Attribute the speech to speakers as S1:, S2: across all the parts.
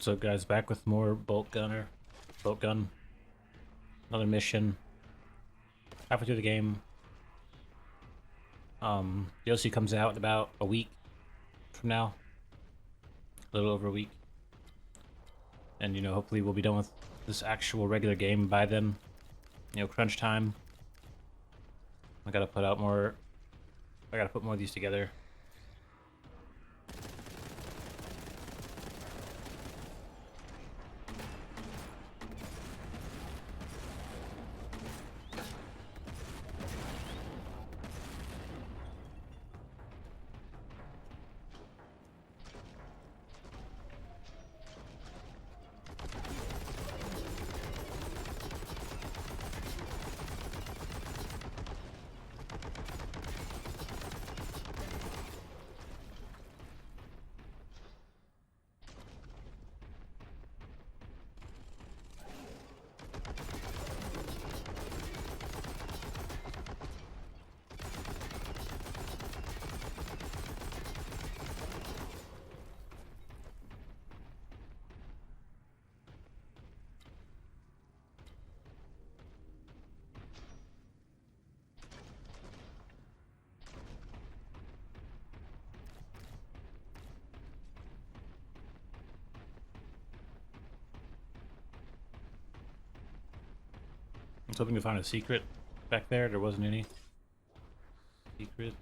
S1: What's up, guys? Back with more Boltgun. Another mission. Halfway through the game. DLC comes out in about a week from now. A little over a week. And, hopefully we'll be done with this actual regular game by then. Crunch time. I gotta put more of these together. I was hoping to find a secret back there. There wasn't any secret.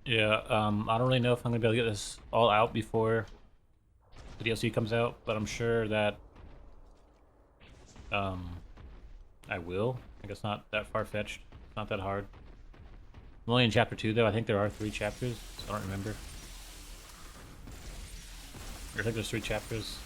S1: Yeah, I don't really know if I'm gonna be able to get this all out before the DLC comes out, but I'm sure that um, I will. I guess not that far-fetched. It's not that hard. I'm only in chapter 2, though. I think there are 3 chapters, so I don't remember. I think there's 3 chapters.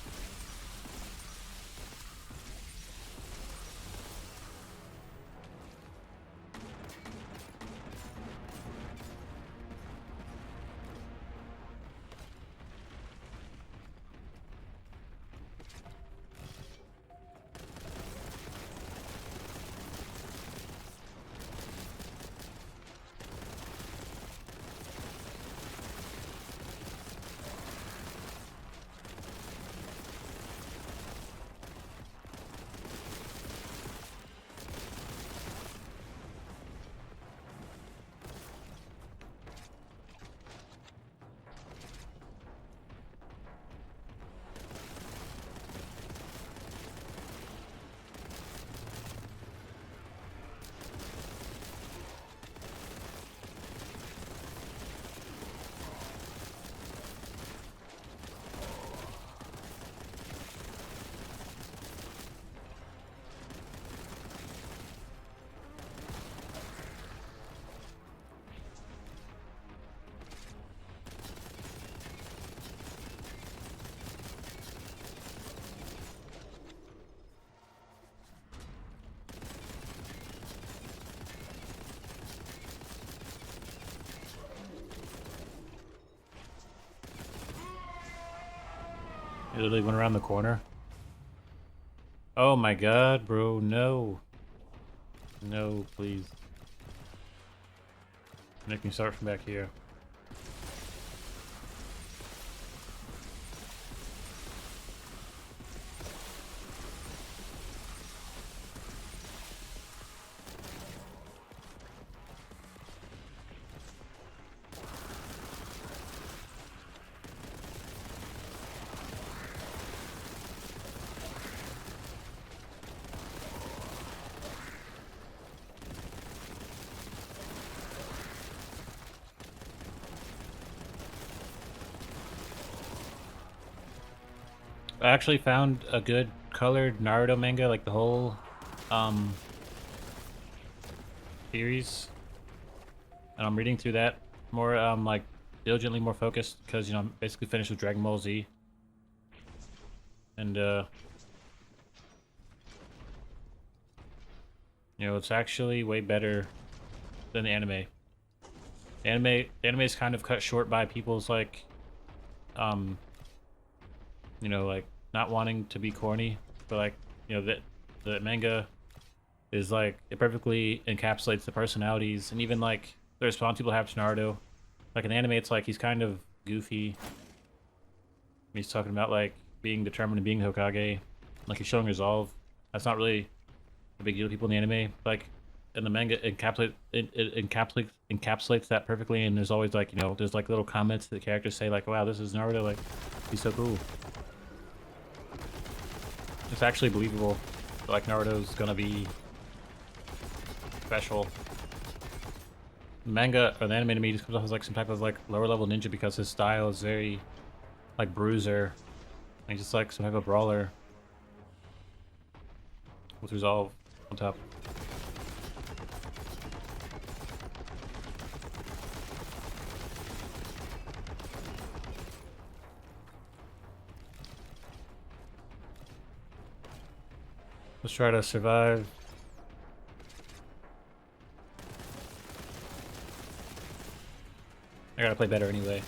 S1: It literally went around the corner. Oh my god, bro, no. No, please. Make me start from back here. I actually found a good colored Naruto manga, like the whole um series, and I'm reading through that more like diligently, more focused, because you know I'm basically finished with Dragon Ball Z, and you know it's actually way better than the anime. The anime is kind of cut short by people's like um you know, like not wanting to be corny, but like you know that the manga is like it perfectly encapsulates the personalities and even like the response people have to Naruto. Like in the anime, it's like he's kind of goofy. He's talking about like being determined and being Hokage, like he's showing resolve. That's not really a big deal to people in the anime. Like in the manga, it encapsulates that perfectly. And there's always like you know there's like little comments that the characters say like, "Wow, this is Naruto. Like he's so cool." It's actually believable. Like Naruto's gonna be special. The manga or the anime to me just comes off as like some type of like lower level ninja because his style is very like bruiser. And he's just like some type of brawler with resolve on top. Let's try to survive. I gotta play better anyway.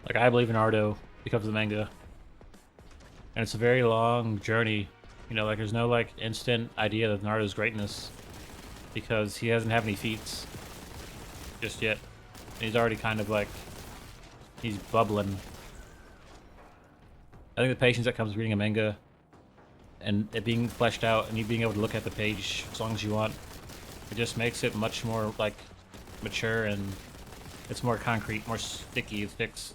S1: Like I believe in Naruto because of the manga. And it's a very long journey. You know, like there's no like instant idea of Naruto's greatness because he hasn't had any feats just yet. And he's already kind of like he's bubbling. I think the patience that comes with reading a manga and it being fleshed out and you being able to look at the page as long as you want, it just makes it much more like mature and it's more concrete, more sticky, it sticks.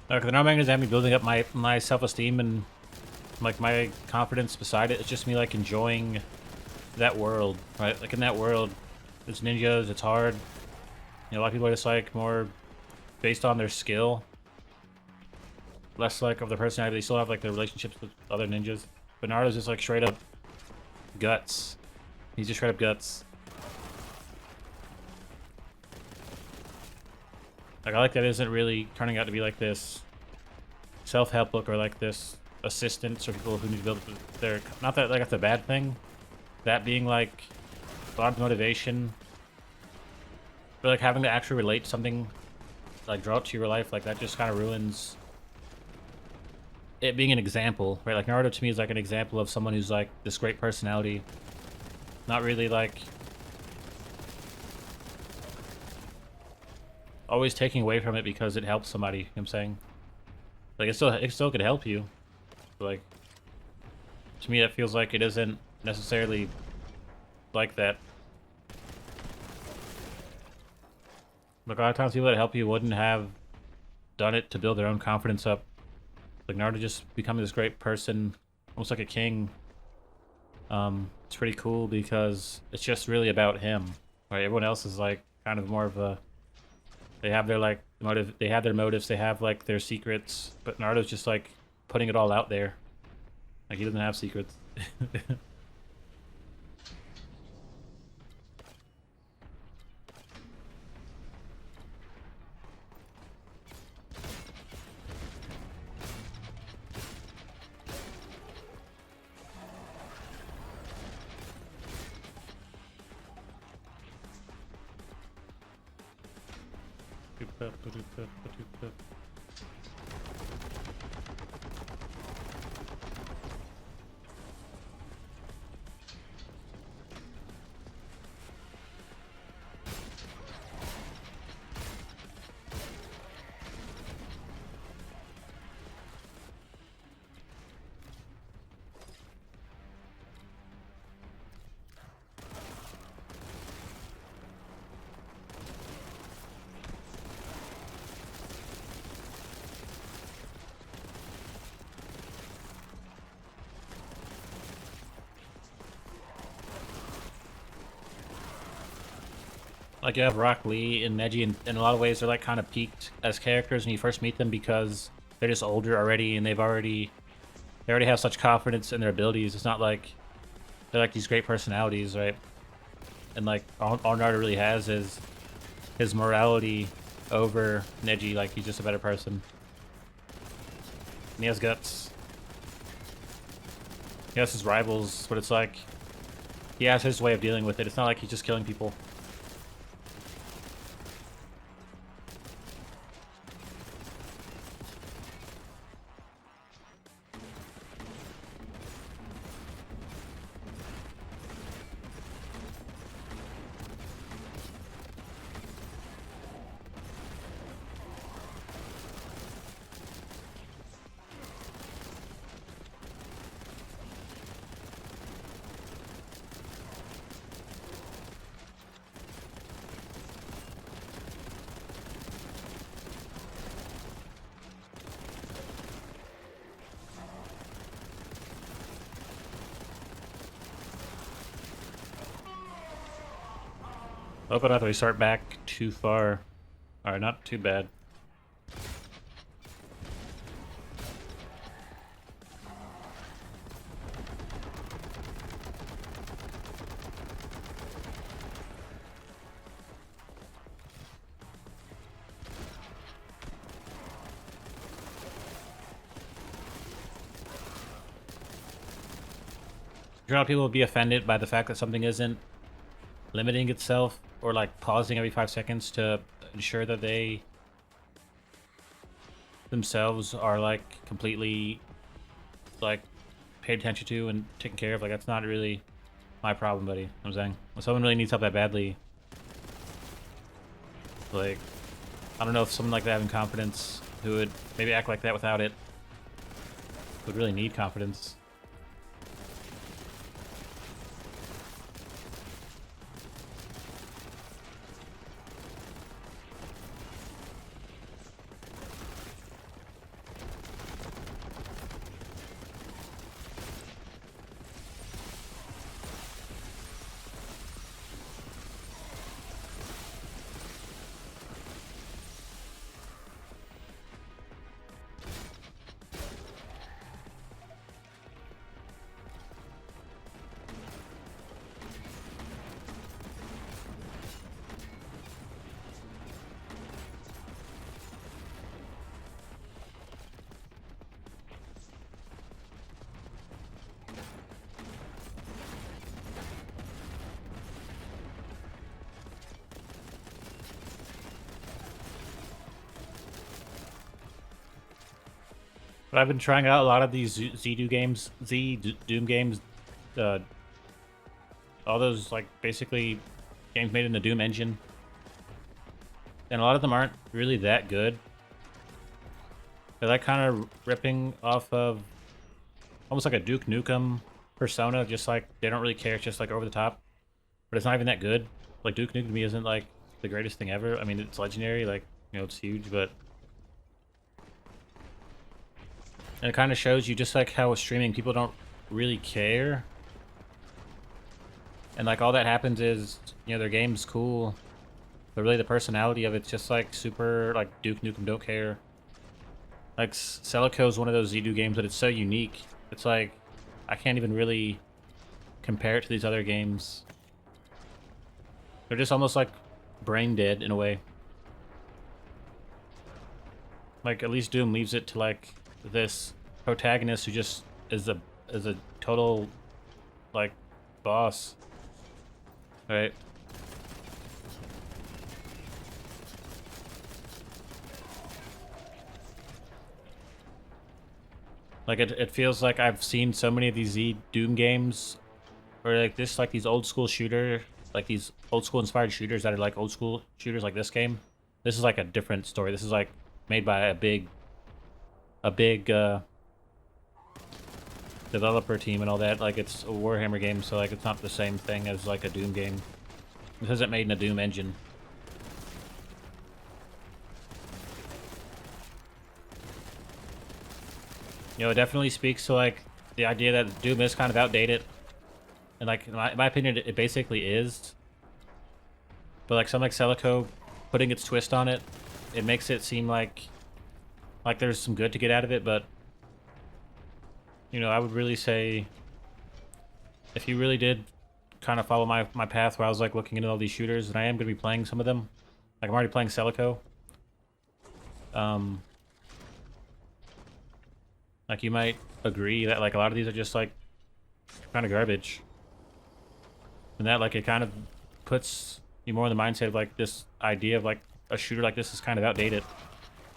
S1: The normal mangas have me building up my self-esteem and like my confidence beside it. It's just me like enjoying that world, right? Like in that world, it's ninjas, it's hard. You know, a lot of people are just like more based on their skill, less like of their personality. They still have like their relationships with other ninjas, but Naruto's just like straight up guts. He's just straight up guts. Like I like that it isn't really turning out to be like this self-help book or like this assistance or people who need to build their, not that like that's a bad thing, that being like a lot of motivation, but like having to actually relate to something, like draw it to your life, like that just kind of ruins it being an example, right? Like Naruto to me is like an example of someone who's like this great personality, not really like always taking away from it because it helps somebody. You know what I'm saying? Like it still could help you, but like to me that feels like it isn't necessarily like that. Like a lot of times people that help you wouldn't have done it to build their own confidence up. Like Naruto just becoming this great person, almost like a king. It's pretty cool because it's just really about him. Right? Everyone else is like kind of more of a, they have their like motive, they have their motives, they have like their secrets, but Naruto's just like putting it all out there. Like he doesn't have secrets. Like you have Rock Lee and Neji, and in a lot of ways they're like kind of peaked as characters when you first meet them because they're just older already and they already have such confidence in their abilities. It's not like they're like these great personalities, right? And like all Naruto really has is his morality over Neji. Like he's just a better person. And he has guts. He has his rivals, but it's like he has his way of dealing with it. It's not like he's just killing people. Hope I don't have to restart back too far. Alright, not too bad. A lot of people will be offended by the fact that something isn't limiting itself or like pausing every 5 seconds to ensure that they themselves are like completely like paid attention to and taken care of. Like that's not really my problem, buddy. You know what I'm saying, when someone really needs help that badly, like I don't know if someone like that having confidence who would maybe act like that without it would really need confidence. But I've been trying out a lot of these Doom games, Doom games, uh, all those like basically games made in the Doom engine, and a lot of them aren't really that good. They're like kind of ripping off of almost like a Duke Nukem persona, just like they don't really care, it's just like over the top, but it's not even that good. Like Duke Nukem to me isn't like the greatest thing ever. I mean, it's legendary, like, you know, it's huge, but and it kind of shows you just like how with streaming people don't really care, and like all that happens is, you know, their game's cool, but really the personality of it's just like super like Duke Nukem don't care. Like Celico is one of those Zedu games, but it's so unique. It's like I can't even really compare it to these other games. They're just almost like brain dead in a way. Like at least Doom leaves it to like this protagonist who just is a total like boss, right? Like it feels like I've seen so many of these Doom games, or like this, like these old school shooter, like these old school inspired shooters that are like old school shooters like this game. This is like a different story. This is like made by a big developer team and all that. Like it's a Warhammer game, so like it's not the same thing as like a Doom game. This isn't made in a Doom engine. You know, it definitely speaks to like the idea that Doom is kind of outdated, and like in my opinion, it basically is. But like something like Celico putting its twist on it, it makes it seem like there's some good to get out of it. But you know, I would really say if you really did kind of follow my path where I was like looking into all these shooters, and I am going to be playing some of them. Like I'm already playing Celico. Like you might agree that like a lot of these are just like kind of garbage, and that like it kind of puts you more in the mindset of like this idea of like a shooter like this is kind of outdated,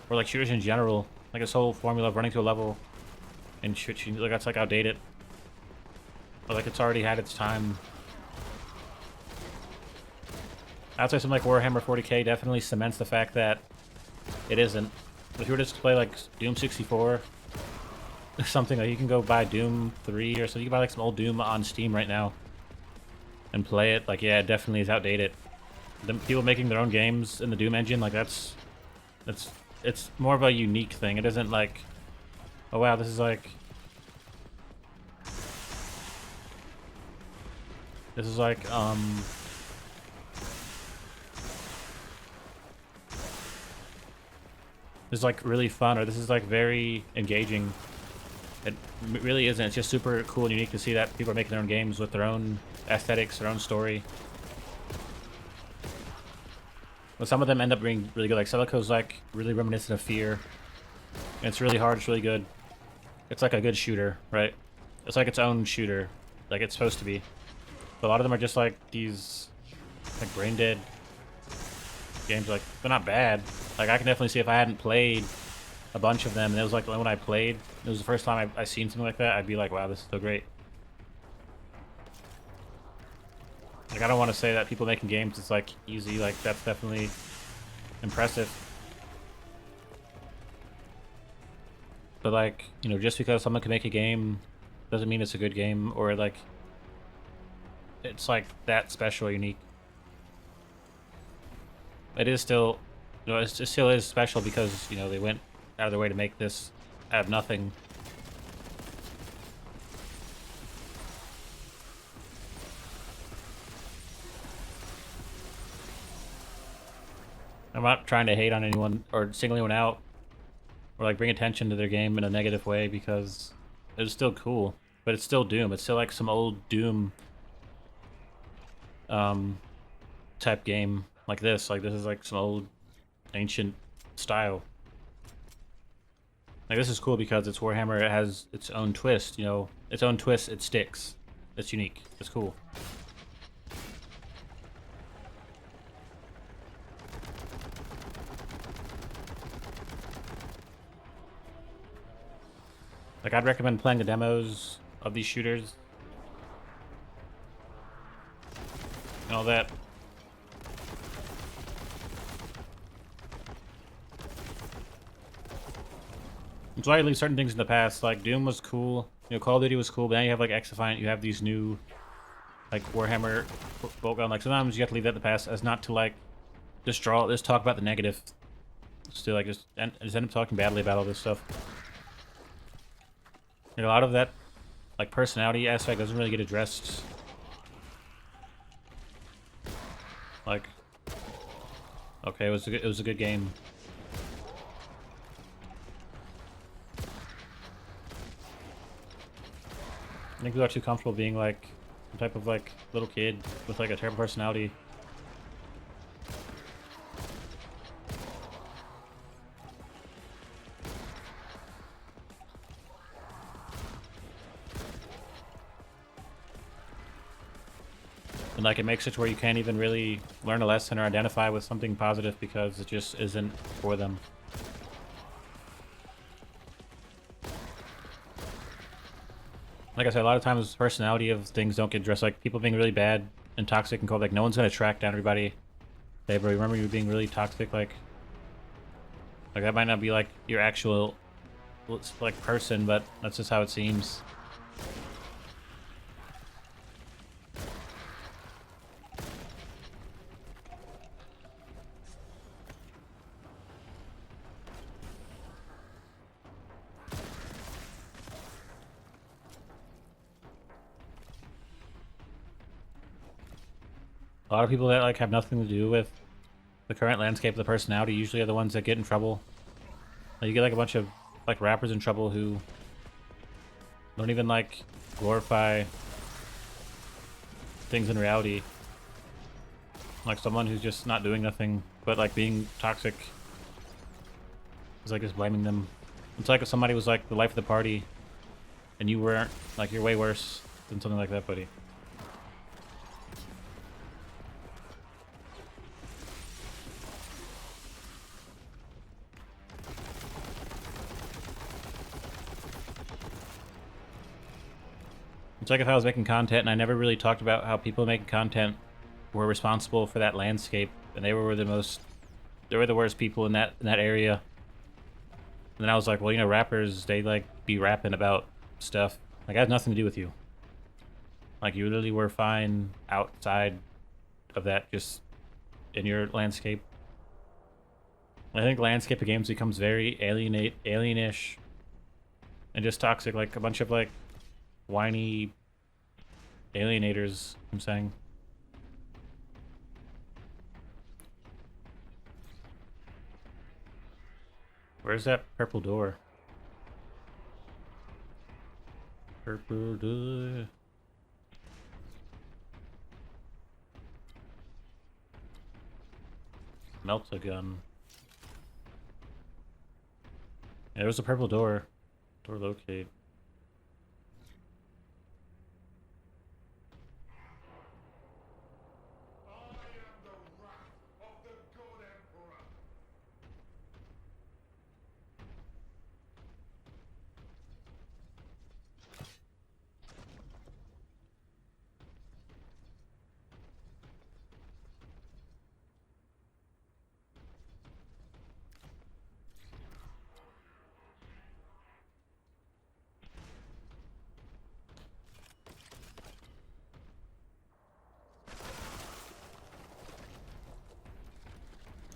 S1: or like shooters in general, like this whole formula of running to a level and shooting, like that's like outdated, or like it's already had its time. I'd say something like Warhammer 40k definitely cements the fact that it isn't. But if you were just to play like Doom 64 or something, like you can go buy Doom 3 or something, you can buy like some old Doom on Steam right now and play it. Like, yeah, it definitely is outdated. The people making their own games in the Doom engine, like it's more of a unique thing. It isn't like, oh wow, this is like this is like really fun, or this is like very engaging. It really isn't. It's just super cool and unique to see that people are making their own games with their own aesthetics, their own story. But some of them end up being really good. Like Celico's like really reminiscent of Fear. And it's really hard, it's really good. It's like a good shooter, right? It's like its own shooter. Like it's supposed to be. But a lot of them are just like these like brain dead games. Like they're not bad. Like I can definitely see if I hadn't played a bunch of them and it was like when I played, it was the first time I seen something like that, I'd be like, wow, this is so great. Like I don't want to say that people making games it's like easy, like that's definitely impressive. But like, you know, just because someone can make a game doesn't mean it's a good game or like it's like that special or unique. It is still, you know, it still is special because, you know, they went out of their way to make this out of nothing. I'm not trying to hate on anyone or single anyone out or like bring attention to their game in a negative way because it was still cool, but it's still Doom. It's still like some old Doom type game like this. Like this is like some old ancient style. Like this is cool because it's Warhammer. It has its own twist, you know, its own twist. It sticks. It's unique. It's cool. Like I'd recommend playing the demos of these shooters and all that. That's why I leave certain things in the past. Like Doom was cool, you know, Call of Duty was cool, but now you have like X-Defiant, you have these new like Warhammer, Boltgun. Like sometimes you have to leave that in the past as not to like just talk about the negative. Just to like just end up talking badly about all this stuff. You know, a lot of that like personality aspect doesn't really get addressed. Like, okay, it was a good game. I think people are too comfortable being like some type of like little kid with like a terrible personality. And like it makes it to where you can't even really learn a lesson or identify with something positive because it just isn't for them. Like I said, a lot of times personality of things don't get addressed. Like people being really bad and toxic and cold. Like no one's gonna track down everybody. Hey, bro, remember you being really toxic? Like that might not be like your actual like person, but that's just how it seems. A lot of people that like have nothing to do with the current landscape of the personality usually are the ones that get in trouble. Like, you get like a bunch of like rappers in trouble who don't even like glorify things in reality. Like someone who's just not doing nothing but like being toxic is like just blaming them. It's like if somebody was like the life of the party and you weren't, like you're way worse than something like that, buddy. It's like if I was making content and I never really talked about how people making content were responsible for that landscape and they were the worst people in that area. And then I was like, well, you know, rappers, they like be rapping about stuff. Like, it has nothing to do with you. Like, you literally were fine outside of that, just in your landscape. I think landscape of games becomes very alienish, and just toxic, like a bunch of like whiny alienators, I'm saying. Where's that purple door? Purple door. Melts a gun. Yeah, there was a purple door. Door locate.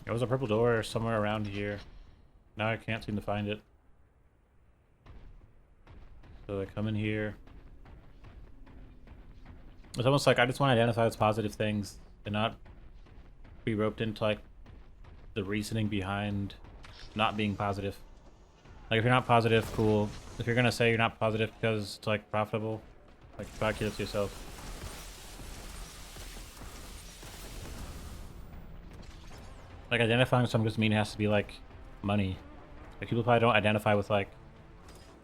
S1: There was a purple door somewhere around here. Now I can't seem to find it. So I come in here. It's almost like I just want to identify as positive things and not be roped into like the reasoning behind not being positive. Like if you're not positive, cool. If you're gonna say you're not positive because it's like profitable, like calculate to yourself. Like identifying with something doesn't mean it has to be like money. Like people probably don't identify with like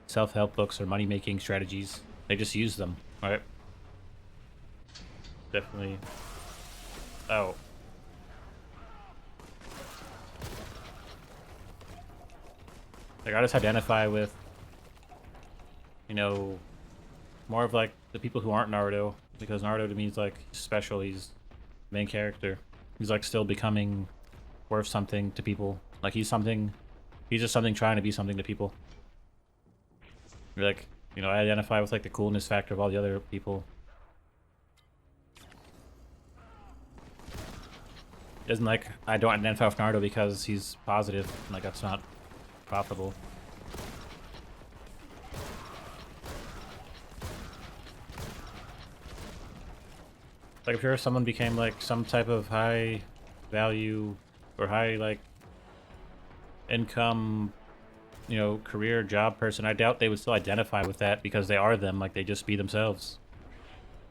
S1: self-help books or money-making strategies. They just use them, right? Definitely. Oh. Like I just identify with, you know, more of like the people who aren't Naruto, because Naruto to me is like special. He's the main character. He's like still becoming worth something to people. Like he's just something trying to be something to people. Like, you know, I identify with like the coolness factor of all the other people. It isn't like I don't identify with Naruto because he's positive. Like that's not profitable. Like if you're someone became like some type of high value or high like income, you know, career job person, I doubt they would still identify with that because they are them. Like they just be themselves.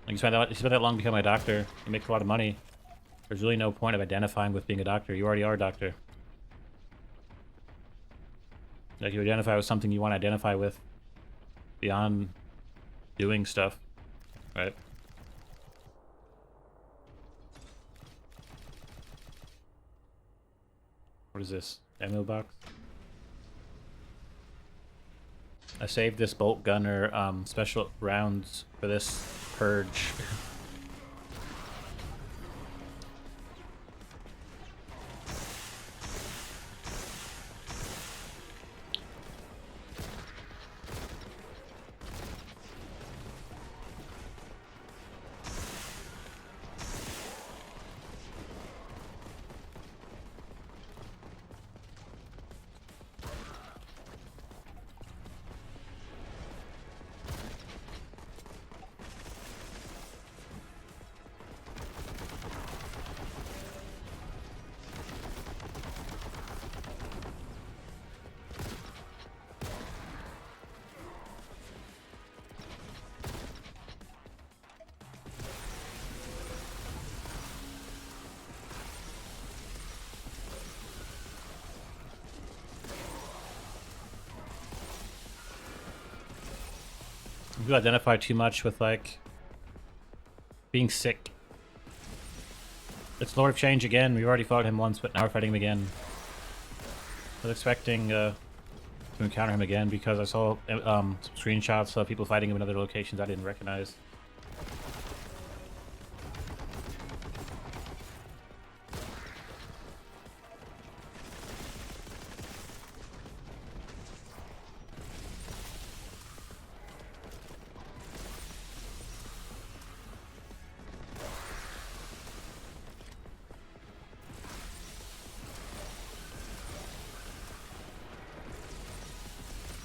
S1: Like you spend that long becoming a doctor, you make a lot of money. There's really no point of identifying with being a doctor. You already are a doctor. Like you identify with something you want to identify with beyond doing stuff, right? What is this? Ammo box? I saved this bolt gunner special rounds for this purge. If you identify too much with like being sick. It's Lord of Change again. We already fought him once, but now we're fighting him again. I was expecting to encounter him again because I saw some screenshots of people fighting him in other locations I didn't recognize.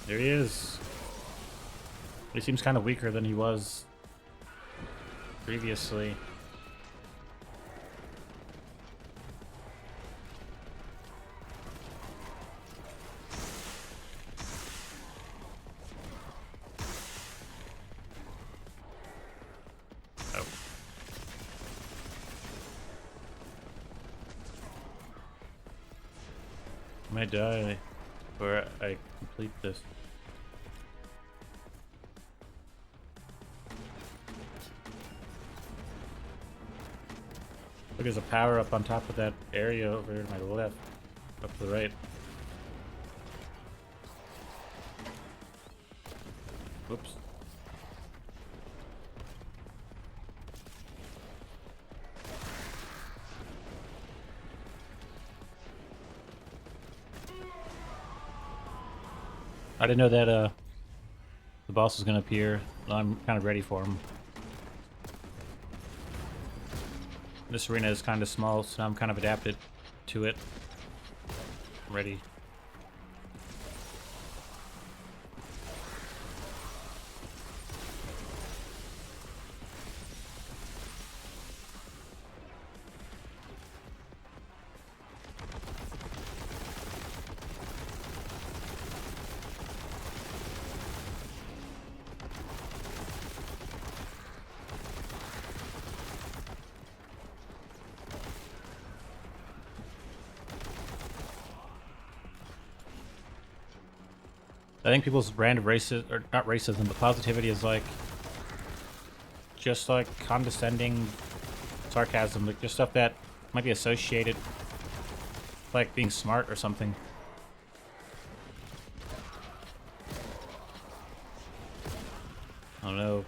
S1: There he is. He seems kind of weaker than he was previously. I might die before I complete this. Look, there's a power up on top of that area over to my left. Up to the right. Whoops. I didn't know that the boss was gonna appear. I'm kind of ready for him. This arena is kind of small, so I'm kind of adapted to it. I'm ready. I think people's brand of racism, or not racism, but positivity is like just like condescending sarcasm, like just stuff that might be associated with like being smart or something. I don't know.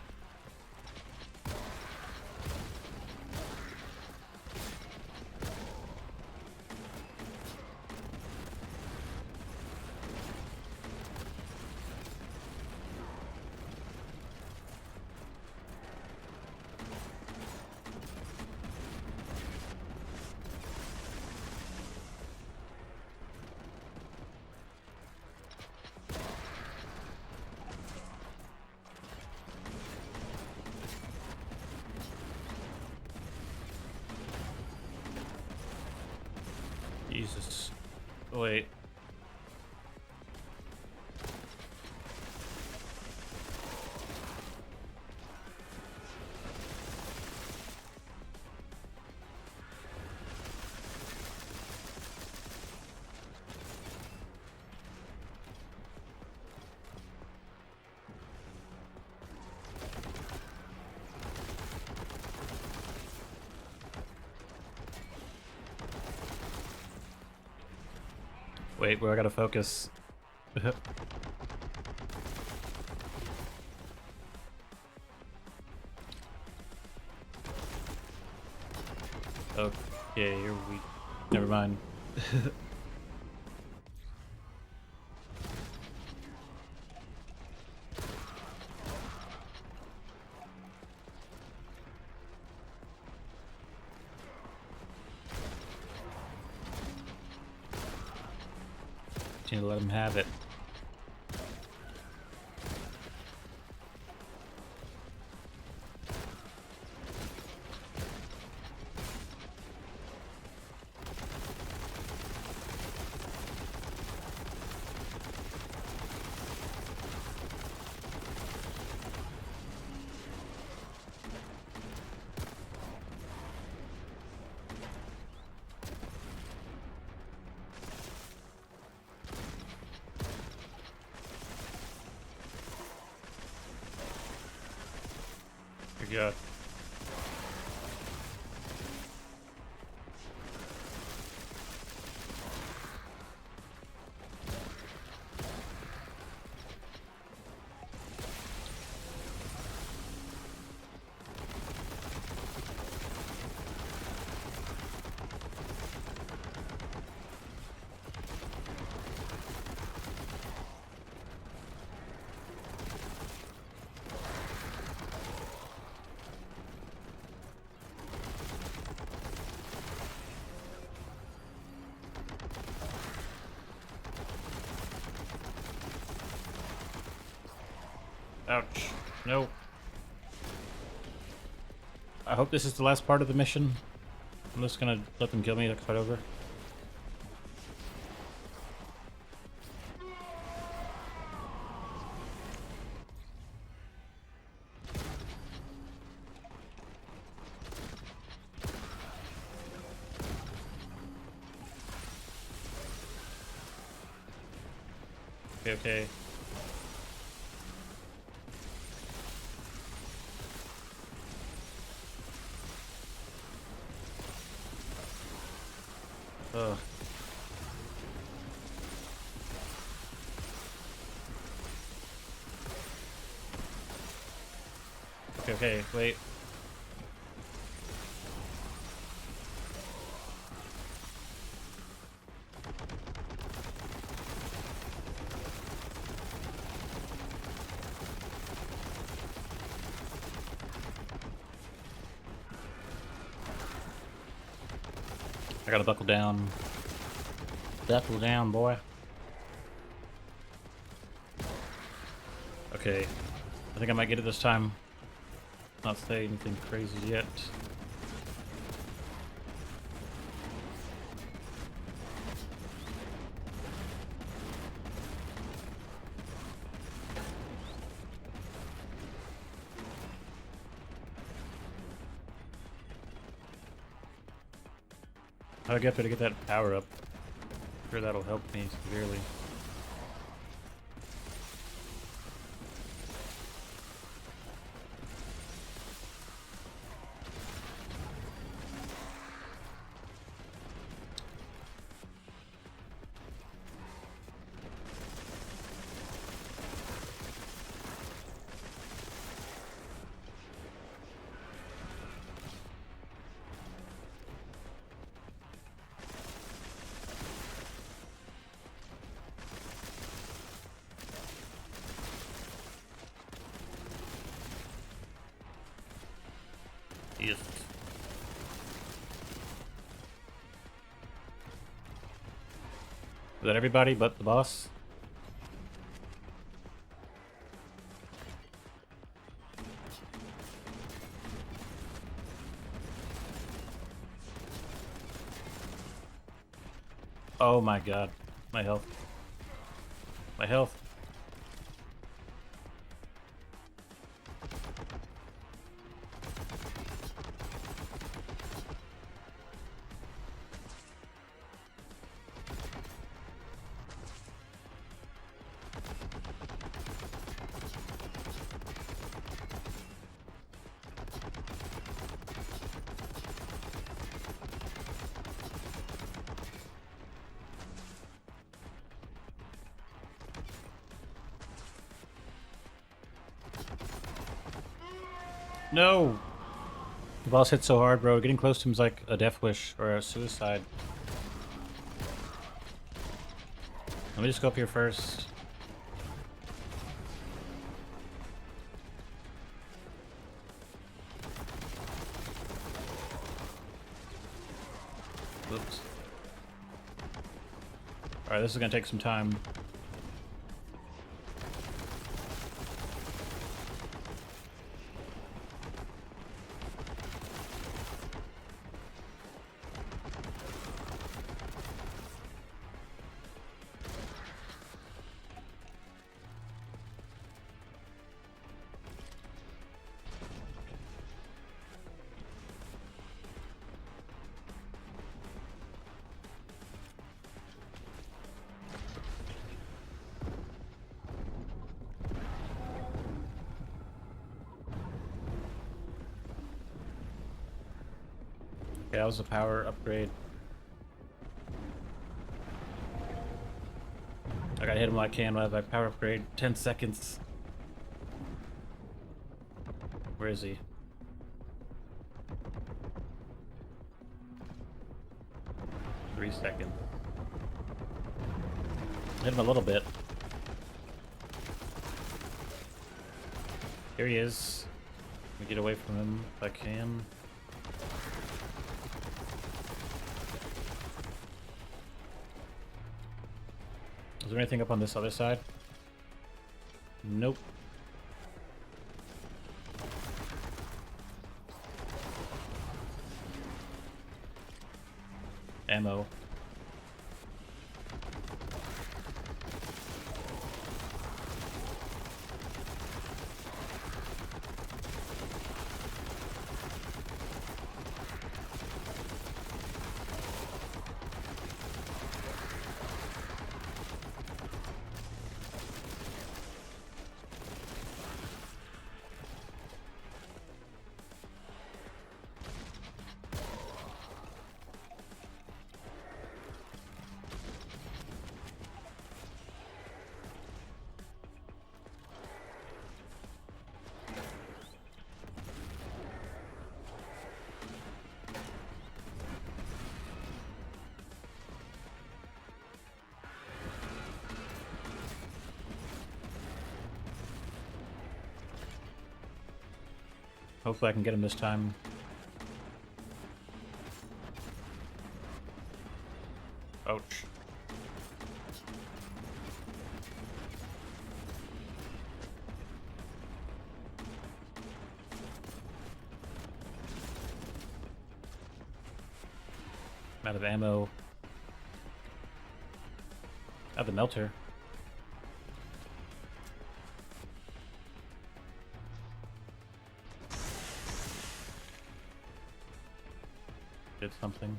S1: Jesus. Oh, wait. Wait, where I gotta focus. Okay, you're weak. Never mind. Need to let him have it. Good God. Ouch. No. I hope this is the last part of the mission. I'm just gonna let them kill me to cut over. Okay, okay. Ugh. Okay, okay, wait. I gotta buckle down. Buckle down, boy. Okay. I think I might get it this time. Not say anything crazy yet. How do I get there to get that power up? I'm sure that'll help me severely. Yes. Is that everybody but the boss? Oh my god. My health. My health. No! The boss hit so hard, bro. Getting close to him is like a death wish or a suicide. Let me just go up here first. Oops. Alright, this is gonna take some time. Okay, that was a power upgrade. I gotta hit him like I can with my power upgrade. 10 seconds. Where is he? Three seconds. Hit him a little bit. Here he is. Let me get away from him if I can. Is there anything up on this other side? Nope. Ammo. Hopefully I can get him this time. Ouch. I'm out of ammo. I have the melter. Did something.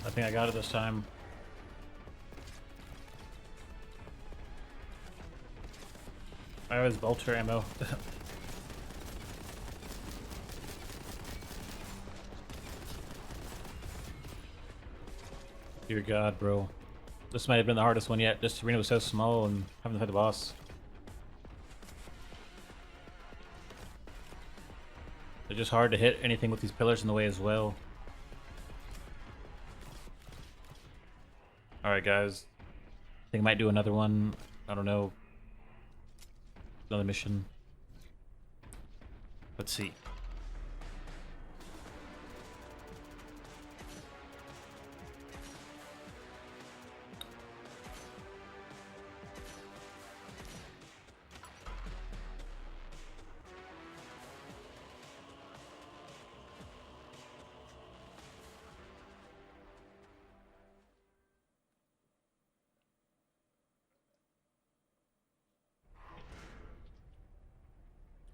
S1: I think I got it this time. I was bolter ammo. Dear God, bro. This might have been the hardest one yet. This arena was so small and having to fight the boss. They're just hard to hit anything with these pillars in the way as well. Alright guys. I think I might do another one. I don't know. Another mission. Let's see.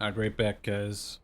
S1: Alright, right back guys.